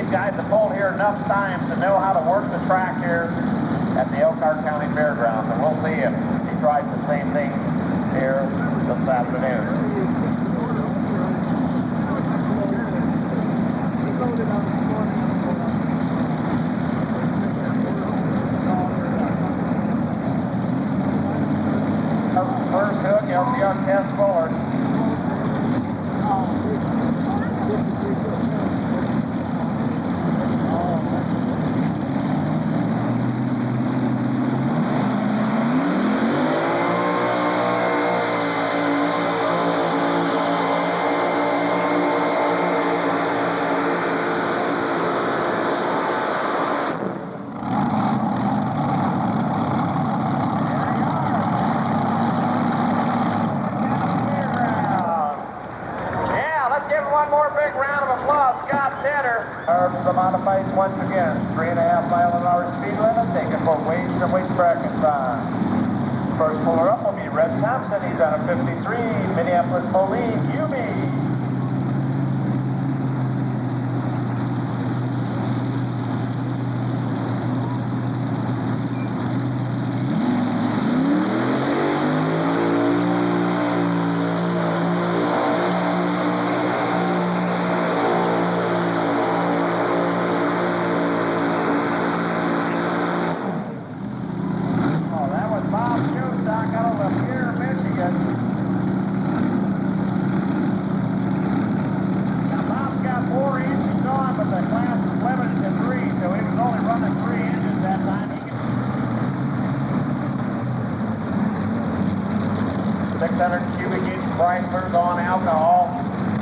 these guys have pulled here enough times to know how to work the track here at the Elkhart County Fairgrounds, and we'll see if he tries the same thing here this afternoon. First hook, LCR test forward. The modified once again, 3.5 mile-an-hour speed limit, taking both weights and weight bracket sign. First puller up will be Red Thompson. He's out of 53, Minneapolis Police, UB. On alcohol,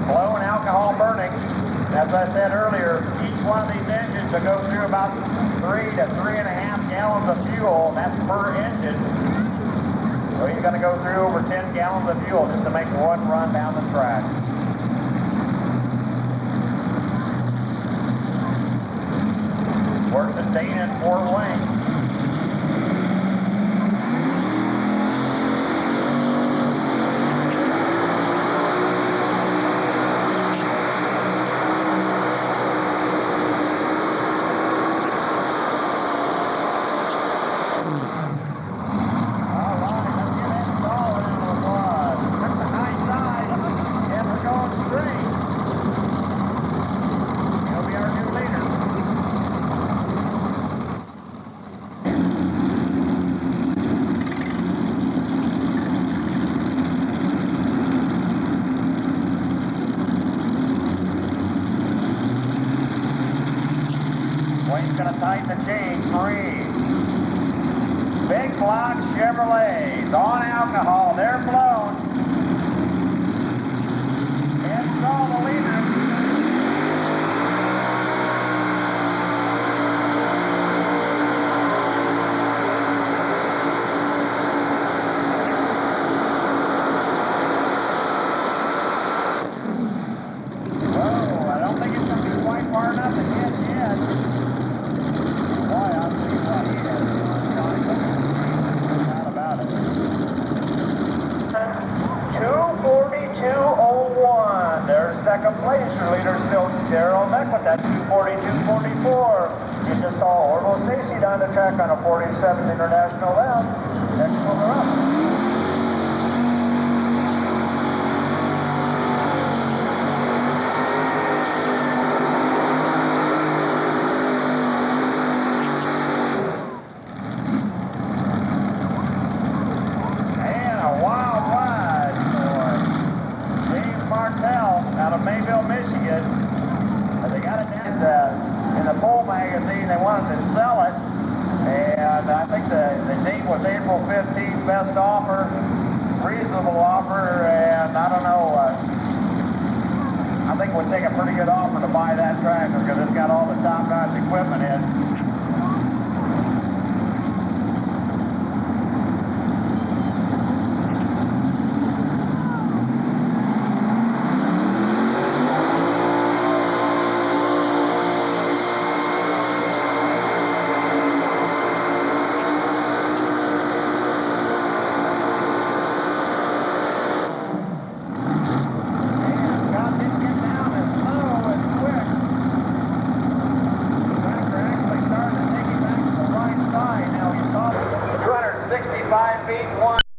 flow and alcohol burning. As I said earlier, each one of these engines will go through about 3 to 3.5 gallons of fuel. That's per engine. So he's going to go through over 10 gallons of fuel just to make one run down the track. Works at Dana and Fort Wayne. Wayne's going to tighten the chain. 3. Big Block Chevrolets on alcohol. They're blown. Install the leader. Whoa, I don't think it's going to be quite far enough to get yet. Second place, your leader still Daryl Meck with that 2:42.44. You just saw Orville Stacy down the track on a 47 International lap. Next puller up. Out of Mayville, Michigan. They got it down in the Bull magazine. They wanted to sell it, and I think the date was April 15th. Best offer, reasonable offer, and I don't know. I think we'll take a pretty good offer to buy that tractor because it's got all the top-notch equipment in. 5 feet 1.